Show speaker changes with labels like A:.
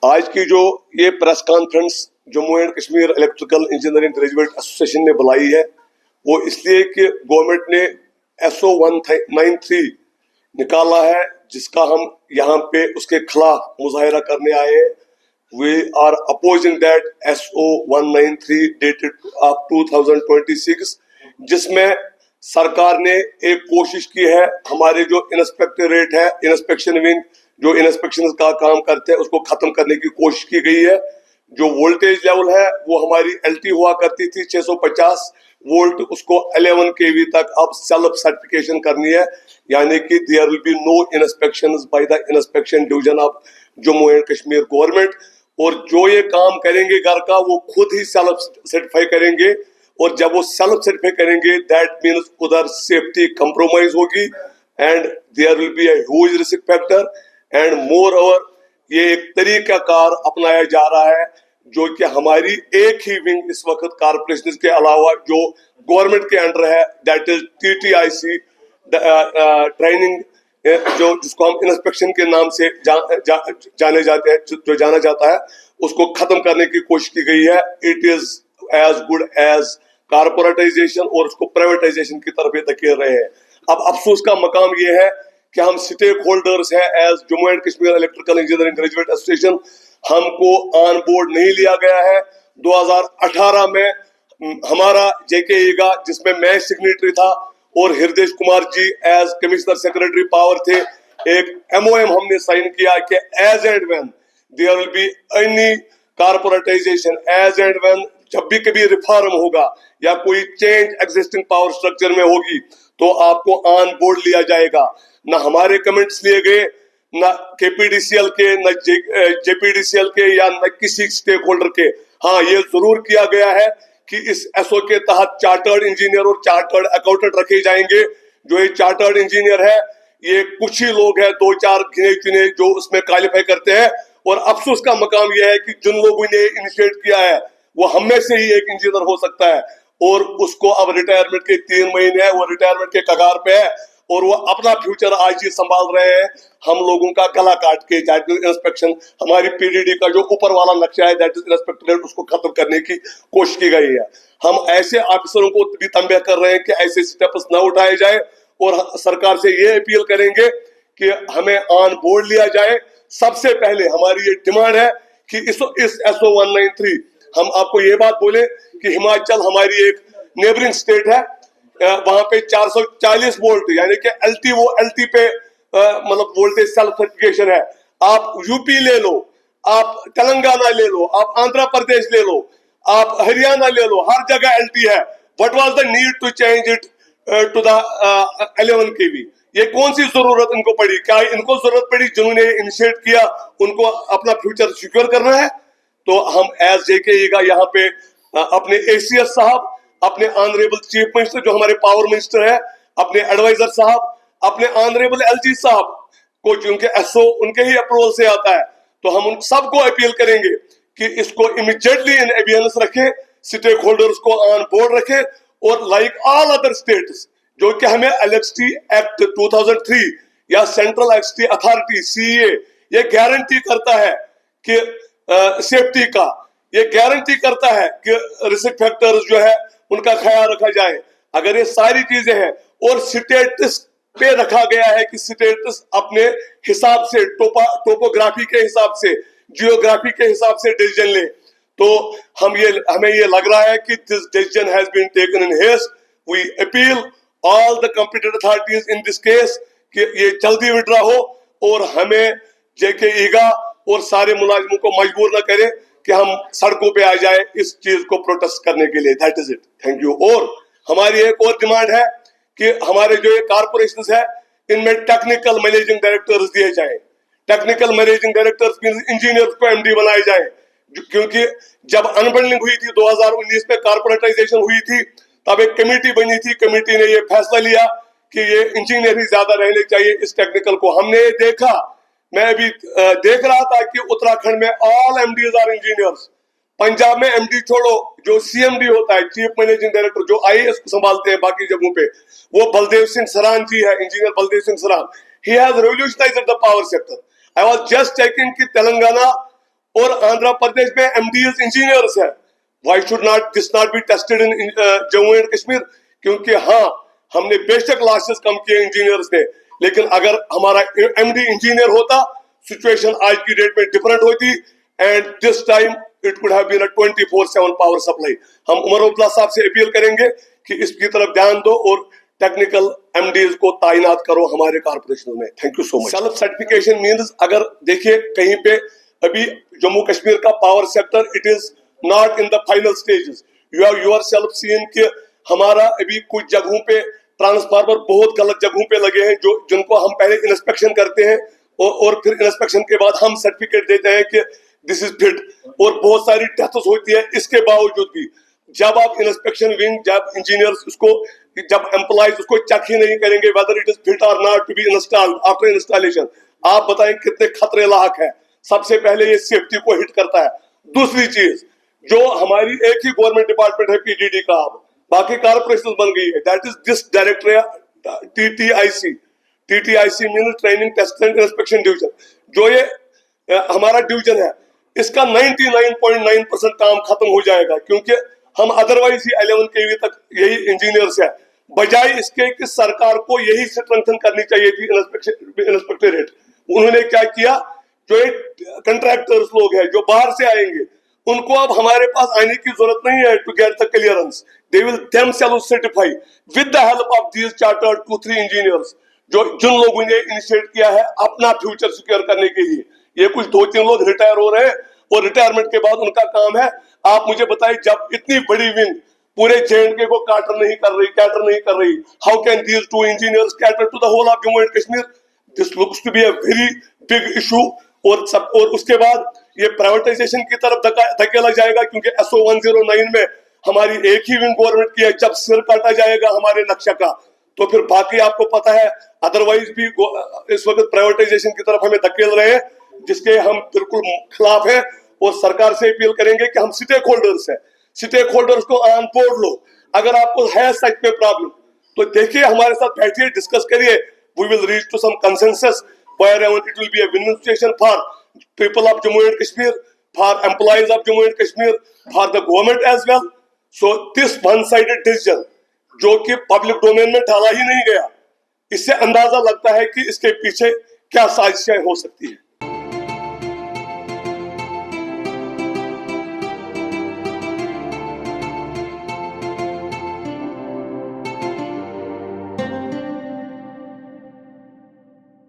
A: आज की जो ये press conference Jammu and Kashmir electrical engineering graduate association ने बुलाई है वो इसलिए कि गवर्नमेंट ने SO 193 निकाला है जिसका हम यहाँ पे उसके खिलाफ मुजाहिरा करने आए हैं। We are opposing that SO 193 dated of 2026 जिसमें सरकार ने एक कोशिश की है हमारे जो इंस्पेक्टरेट है इंस्पेक्शन विंग जो इंस्पेक्शन का काम करते हैं उसको खत्म करने की कोशिश की गई है। जो वोल्टेज लेवल है वो हमारी LT हुआ करती थी 650 वोल्ट उसको 11 kV तक अब सेल्फ सर्टिफिकेशन करनी है, यानी कि there will be no inspections by the inspection division of Jammu and Kashmir government. और जो ये काम करेंगे घर का वो खुद ही सेल्फ सर्टिफाई करेंगे और जब वो सेल्फ सर्टिफाई करेंगे दैट मीन्स उधर सेफ्टी कंप्रोमाइज होगी and there will be a huge risk factor and moreover ये एक तरीकाकार अपनाया जा रहा है जो कि हमारी एक ही विंग इस वक्त कारपोरेशन के अलावा जो गवर्नमेंट के अंडर है दैट इज TTIC ट्रेनिंग जो जिसको हम इंस्पेक्शन के नाम से जाने जाते हैं जो जाना जाता है उसको खत्म करने की कोशिश की गई है। It is as good as corporatisation और उसको प्राइवेटाइजेशन की तरफ ये धकेल रहे हैं। अब अफसोस का मकाम ये है कि हम स्टेक होल्डर्स है as Jammu and Kashmir electrical engineering graduate association हमको ऑन बोर्ड नहीं लिया गया है। 2018 में हमारा JK ईगा जिसमें मैं सिग्नेटरी था और Hriday Kumar ji as commissioner secretary power थे, एक MOM हमने साइन किया कि as and when there will be any corporatisation as and when जब भी कभी रिफॉर्म होगा या कोई चेंज एग्जिस्टिंग पावर स्ट्रक्चर में होगी तो आपको ऑन बोर्ड लिया जाएगा। ना हमारे कमेंट्स लिए गए ना KPDCL के न JPDCL के या न किसी स्टेक होल्डर के। हाँ ये जरूर किया गया है कि इस SO के तहत चार्टर्ड इंजीनियर और चार्टर्ड अकाउंटेंट रखे जाएंगे। जो ये चार्टर्ड इंजीनियर है ये कुछ ही लोग हैं, 2-4 गिने चुने जो उसमें क्वालिफाई करते हैं और अफसोस का मकाम यह है कि जिन लोगों ने इनिशिएट किया है वो हम में से ही एक इंजीनियर हो सकता है और उसको अब रिटायरमेंट के 3 महीने है, वो रिटायरमेंट के कगार पे है और वो अपना फ्यूचर आज ही संभाल रहे हैं हम लोगों का गला काट के। इंस्पेक्शन हमारी PDD का जो ऊपर वाला नक्शा है दैट इज इंस्पेक्टरेट उसको खत्म करने की कोशिश की गई है। हम ऐसे ऑफिसरों को भी तंबे कर रहे हैं कि ऐसे स्टेप्स न उठाए जाए और सरकार से ये अपील करेंगे कि हमें ऑन बोर्ड लिया जाए। सबसे पहले हमारी ये डिमांड है कि इस SO 193 हम आपको ये बात बोले कि हिमाचल हमारी एक नेबरिंग स्टेट है, वहां पे 440 वोल्ट यानी कि LT वो LT पे मतलब वोल्टेज सेल्फ सर्टिफिकेशन है। आप यूपी ले लो, आप तेलंगाना ले लो, आप आंध्र प्रदेश ले लो, आप हरियाणा ले लो, हर जगह LT है। What was the need to change it to the 11 kV? ये कौन सी जरूरत इनको पड़ी? क्या इनको जरूरत पड़ी जिन्होंने इनिशिएट किया उनको अपना फ्यूचर सिक्योर करना है? तो हम एज JK ईगा यहाँ पे अपने ACS साहब, अपने ऑनरेबल चीफ मिनिस्टर जो हमारे पावर मिनिस्टर है, अपने एडवाइजर साहब, अपने ऑनरेबल LG साहब को जिनके SO उनके ही अप्रूवल से आता है, तो हम उन सबको अपील करेंगे कि इसको इमीडिएटली इन एविडेंस रखें, स्टेक होल्डर्स को ऑन बोर्ड रखें और लाइक ऑल अदर स्टेट्स जो कि हमें इलेक्ट्रिसिटी एक्ट 2003 या सेंट्रल इलेक्ट्रिसिटी अथॉरिटी CEA ये गारंटी करता है कि सेफ्टी का, ये गारंटी करता है कि रिस्क फैक्टर्स जो है उनका ख्याल रखा जाए। अगर ये सारी चीजें हैं और स्टेटस पे रखा गया है कि स्टेटस अपने हिसाब से टोपोग्राफी के हिसाब से जियोग्राफी के हिसाब से डिसीजन ले, तो हमें ये लग रहा है कि this decision has been taken in haste. We appeal all the competent authorities in this case कि ये जल्दी विड्रॉ हो और हमें JK ईगा और सारे मुलाजिमों को मजबूर न करें कि हम सड़कों पे आ जाए इस चीज को प्रोटेस्ट करने के लिए। That is it, thank you. और हमारी एक और डिमांड है कि हमारे जो ये कारपोरेशंस है इनमें टेक्निकल मैनेजिंग डायरेक्टर्स दिए जाए। Technical managing directors means engineers को MD बनाए जाए, क्योंकि जब अनबंडलिंग हुई थी 2019 में कारपोरेटाइजेशन हुई थी तब एक कमेटी बनी थी, कमेटी ने ये फैसला लिया कि ये इंजीनियर ही ज्यादा रहने चाहिए इस टेक्निकल को। हमने देखा, मैं अभी देख रहा था कि उत्तराखंड में all MDs are engineers, Punjab में MD छोड़ो जो CMD होता है चीफ मैनेजिंग डायरेक्टर जो IAS को संभालते हैं बाकी जगहों पे, वो बलदेव सिंह सरान जी है, engineer Baldev Singh Saran. He has revolutionised the power sector. I was just checking कि तेलंगाना और आंध्र प्रदेश में MDs इंजीनियर्स है। Why should not this not be tested in Jammu and Kashmir? क्योंकि हाँ, हमने बेशक लॉसेस कम किए इंजीनियर्स ने, लेकिन अगर हमारा MD इंजीनियर होता, सिचुएशन आज की डेट में डिफरेंट होती, and this time it could have been a 24/7 power supply. हम उमर अब्दुल्ला साहब से अपील करेंगे कि इसकी तरफ ध्यान दो और टेक्निकल MDs को तैनात करो हमारे कॉर्पोरेशन में। Thank you so much. Self certification means, अगर देखिए कहीं पे अभी जम्मू कश्मीर का power sector it is not in the final stages. You have yourself seen कि हमारा अभी कुछ जगहों पे ट्रांसफार्मर बहुत गलत जगहों पे लगे हैं, जो जिनको हम पहले इंस्पेक्शन करते हैं और फिर इंस्पेक्शन के बाद हम सर्टिफिकेट देते हैं कि दिस इज फिट, और बहुत सारी डेथ्स होती है। इसके बावजूद भी जब आप इंस्पेक्शन विंग, जब इंजीनियर्स उसको, जब एम्प्लॉइज उसको चेक ही नहीं करेंगे वेदर इट इज फिट और not to be installed after installation, आप बताएं कितने खतरे लायक है। सबसे पहले ये सेफ्टी को हिट करता है। दूसरी चीज, जो हमारी एक ही गवर्नमेंट डिपार्टमेंट है PDD का, अब बाकी कॉर्पोरेशन बन गई है, that is this directorate TTIC mean training test and inspection division. जो ये हमारा डिवीजन है, इसका 99.9% काम खत्म हो जाएगा, क्योंकि हम अदरवाइज ही 11 KV तक यही इंजीनियर्स है। बजाय इसके कि सरकार को यही स्ट्रेंथन करनी चाहिए थी इंस्पेक्टरेट। उन्होंने क्या किया, जो कंट्रैक्टर्स लोग हैं जो बाहर से आएंगे, उनको अब हमारे पास आने की जरूरत नहीं है to get the clearance. They will themselves certify with the help of these chartered 2-3 engineers, जो जिन लोगों ने इनिशिएट किया है अपना फ्यूचर सिक्योर करने के लिए। ये कुछ 2-3 लोग रिटायर हो रहे हैं और रिटायरमेंट के बाद उनका काम है। आप मुझे बताइए, जब इतनी बड़ी विंग पूरे JNK को कैटर नहीं कर रही, how can these 2 engineers cater to the whole of Jammu and Kashmir? This looks to be a very big issue. और उसके बाद ये प्राइवेटाइजेशन की तरफ धकेला जाएगा, क्योंकि SO 109 में हमारी एक ही विंग गवर्नमेंट की है। जब सिर काटा जाएगा हमारे नक्शा का, तो फिर बाकी आपको पता है, अदरवाइज भी इस वक्त प्राइवेटाइजेशन की तरफ हमें धकेल रहे हैं, जिसके हम बिल्कुल खिलाफ हैं। और सरकार से अपील करेंगे कि हम स्टेक होल्डर्स को ऑन बोर्ड लो। अगर आपको है सच में प्रॉब्लम, तो देखिए हमारे साथ बैठिए, डिस्कस करिए। We will reach to some consensus wherever it will be a win-win situation for people of Jammu and Kashmir, for employees of Jammu and Kashmir, for the government as well. So this one-sided decision, जो कि public domain में डाला ही नहीं गया, इससे अंदाजा लगता है कि इसके पीछे क्या साजिशें हो सकती है।